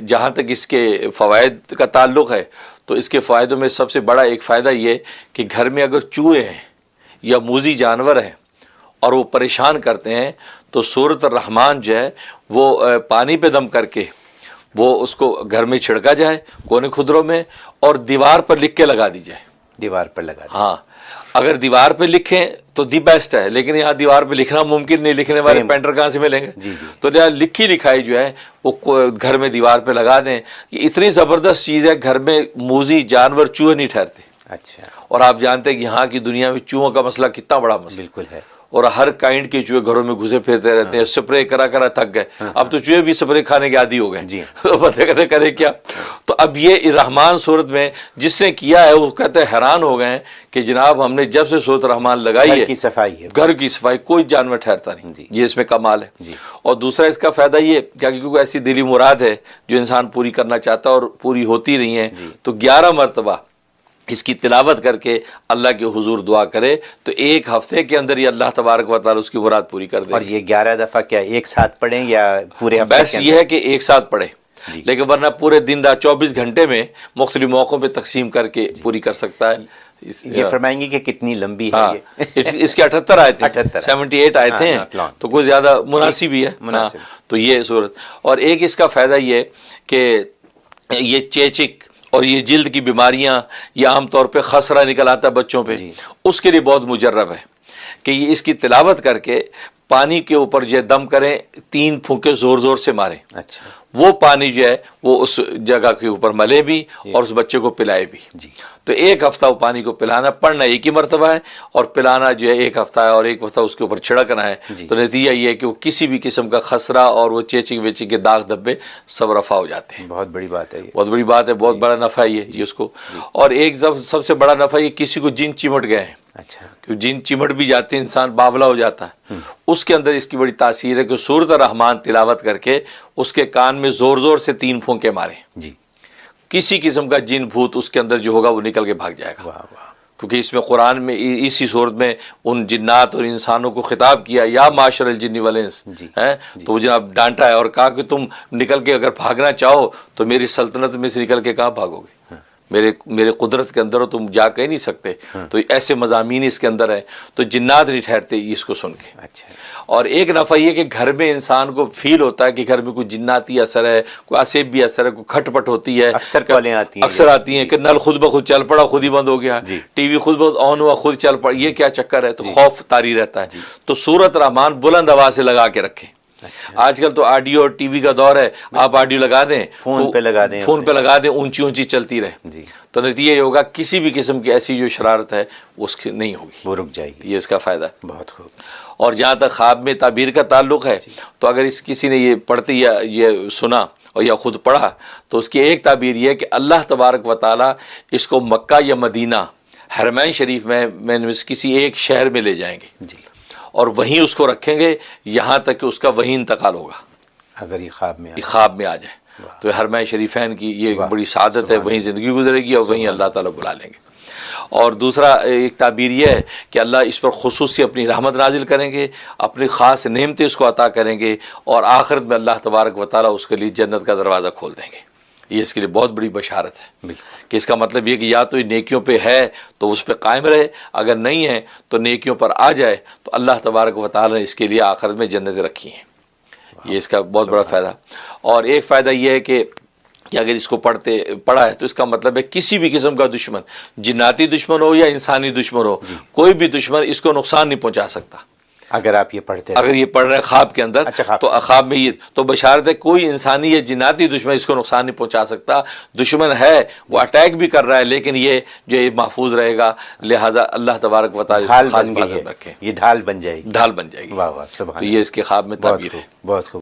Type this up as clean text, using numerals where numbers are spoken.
جہاں تک اس کے فوائد کا تعلق ہے تو اس کے فائدوں میں سب سے بڑا ایک فائدہ یہ کہ گھر میں اگر چوہے ہیں یا موذی جانور ہیں اور وہ پریشان کرتے ہیں تو سورۃ الرحمن جو ہے وہ پانی پہ دم کر کے وہ اس کو گھر میں چھڑکا جائے کونے خدروں میں اور دیوار پر لکھ کے لگا دی جائے. دیوار پر لگا دی. ہاں اگر دیوار پہ لکھیں تو دی بیسٹ ہے، لیکن یہاں دیوار پہ لکھنا ممکن نہیں، لکھنے والے پینٹر کہاں سے ملیں گے؟ جی جی. تو لہٰذا لکھی لکھائی جو ہے وہ گھر میں دیوار پہ لگا دیں. یہ اتنی زبردست چیز ہے، گھر میں موذی جانور چوہے نہیں ٹھہرتے. اچھا. اور آپ جانتے ہیں کہ یہاں کی دنیا میں چوہوں کا مسئلہ کتنا بڑا مسئلہ بالکل ہے، اور ہر کائنڈ کے چوہے گھروں میں گھسے پھرتے رہتے ہیں. سپرے کرا کرا تھک گئے، اب تو چوہے بھی سپرے کھانے کے عادی ہو گئے. جی. بندے کہتے کرے کیا. تو اب یہ رحمان صورت میں جس نے کیا ہے وہ کہتے ہیں حیران ہو گئے ہیں کہ جناب ہم نے جب سے صورت رحمان لگائی ہے گھر کی صفائی ہے، گھر کی صفائی، کوئی جانور ٹھہرتا نہیں. جی. یہ اس میں کمال ہے. جی. اور دوسرا اس کا فائدہ یہ کیا، کیونکہ ایسی دلی مراد ہے جو انسان پوری کرنا چاہتا ہے اور پوری ہوتی نہیں ہے، تو 11 مرتبہ اس کی تلاوت کر کے اللہ کے حضور دعا کرے تو ایک ہفتے کے اندر یہ اللہ تبارک و تعالیٰ اس کی مراد پوری کر دے. اور یہ 11 دفعہ کیا ایک ساتھ پڑھیں یا پورے ہفتے؟ بس یہ ہے کہ ایک ساتھ پڑھے، لیکن ورنہ پورے دن رات 24 گھنٹے میں مختلف موقعوں پہ تقسیم کر کے پوری کر سکتا ہے. یہ فرمائیں گے کہ کتنی لمبی ہے یہ؟ اس کے 78 آیتیں 78 آیتیں ہیں تو کوئی زیادہ مناسب ہی ہے. تو یہ صورت. اور ایک اس کا فائدہ یہ کہ یہ چیچک اور یہ جلد کی بیماریاں یا عام طور پہ خسرہ نکل آتا ہے بچوں پہ، اس کے لیے بہت مجرب ہے کہ یہ اس کی تلاوت کر کے پانی کے اوپر جو دم کریں، 3 پھونکے زور زور سے ماریں. اچھا. وہ پانی جو ہے وہ اس جگہ کے اوپر ملے بھی اور اس بچے کو پلائے بھی. جی. تو ایک ہفتہ وہ پانی کو پلانا، پڑھنا ایک ہی مرتبہ ہے اور پلانا جو ہے ایک ہفتہ ہے اور ایک ہفتہ اس کے اوپر چھڑکنا ہے. تو نتیجہ یہ ہے کہ وہ کسی بھی قسم کا خسرہ اور وہ چیچنگ ویچنگ کے داغ دھبے سب رفع ہو جاتے ہیں. بہت بڑی بات ہے یہ. بہت بڑی بات ہے، بہت بڑا نفع ہے یہ اس کو. اور ایک سب سے بڑا نفع یہ کسی کو جن چمٹ گئے ہیں. اچھا. کہ جن چمٹ بھی جاتے ہیں انسان باولا ہو جاتا ہے، اس کے اندر اس کی بڑی تاثیر ہے کہ سورۃ الرحمن تلاوت کر کے اس کے کان میں زور زور سے 3 پھونکے ماریں. جی. کسی قسم کا جن بھوت اس کے اندر جو ہوگا وہ نکل کے بھاگ جائے گا. واہ واہ. کیونکہ اس میں قرآن میں اسی صورت میں ان جنات اور انسانوں کو خطاب کیا، یا معاشر الجن والانس، تو وہ جناب ڈانٹا ہے اور کہا کہ تم نکل کے اگر بھاگنا چاہو تو میری سلطنت میں سے نکل کے کہاں بھاگو گے، میرے قدرت کے اندر ہو، تم جا کے نہیں سکتے. تو ایسے مضامین اس کے اندر ہیں، تو جنات نہیں ٹھہرتے اس کو سن کے. اچھا. اور ایک نفع یہ کہ گھر میں انسان کو فیل ہوتا ہے کہ گھر میں کوئی جناتی اثر ہے، کوئی آسیبی اثر ہے، کوئی کھٹ پٹ ہوتی ہے، اکثر کالیں آتی ہیں، اکثر آتی ہیں کہ نل خود بخود چل پڑا، خود ہی بند ہو گیا، ٹی وی خود بخود آن ہوا خود چل پڑا، یہ کیا چکر ہے؟ تو خوف طاری رہتا ہے. تو سورۃ رحمان بلند آواز سے لگا کے رکھیں. آج کل تو آڈیو اور ٹی وی کا دور ہے، آپ آڈیو لگا دیں، فون پہ لگا دیں، اونچی اونچی چلتی رہے. تو نتیجہ یہ ہوگا کسی بھی قسم کی ایسی جو شرارت ہے اس کی نہیں ہوگی، وہ رک جائے گی. یہ اس کا فائدہ ہے. بہت خوب. اور جہاں تک خواب میں تعبیر کا تعلق ہے تو اگر کسی نے یہ پڑھتے یا یہ سنا اور یا خود پڑھا تو اس کی ایک تعبیر یہ ہے کہ اللہ تبارک و تعالیٰ اس کو مکہ یا مدینہ حرمین شریف میں کسی ایک شہر میں لے جائیں گے اور وہیں اس کو رکھیں گے یہاں تک کہ اس کا وہیں انتقال ہوگا، اگر یہ خواب میں آ جائے. تو حرمین شریفین کی یہ بڑی سعادت ہے، وہیں زندگی گزرے گی اور وہیں اللہ تعالیٰ بلا لیں گے. اور دوسرا ایک تعبیر یہ ہے کہ اللہ اس پر خصوصی اپنی رحمت نازل کریں گے، اپنی خاص نعمتیں اس کو عطا کریں گے اور آخرت میں اللہ تبارک و تعالیٰ اس کے لیے جنت کا دروازہ کھول دیں گے. یہ اس کے لیے بہت بڑی بشارت ہے کہ اس کا مطلب یہ کہ یا تو یہ نیکیوں پہ ہے تو اس پہ قائم رہے، اگر نہیں ہے تو نیکیوں پر آ جائے تو اللہ تبارک و تعالیٰ نے اس کے لیے آخرت میں جنتیں رکھی ہیں. یہ اس کا بہت بڑا فائدہ. اور ایک فائدہ یہ ہے کہ اگر اس کو پڑھا ہے تو اس کا مطلب ہے کسی بھی قسم کا دشمن، جناتی دشمن ہو یا انسانی دشمن ہو، کوئی بھی دشمن اس کو نقصان نہیں پہنچا سکتا. اگر آپ یہ پڑھتے ہیں، اگر یہ پڑھ رہے ہیں خواب کے اندر، تو خواب میں یہ تو بشارت ہے کوئی انسانی یا جناتی دشمن اس کو نقصان نہیں پہنچا سکتا. دشمن ہے وہ اٹیک بھی کر رہا ہے لیکن یہ جو یہ محفوظ رہے گا، لہٰذا اللہ تبارک و تعالیٰ یہ ڈھال بن جائے گی. ڈھال بن جائے گی. واہ واہ. تو یہ اس کے خواب میں تعبیر ہے. بہت خوب.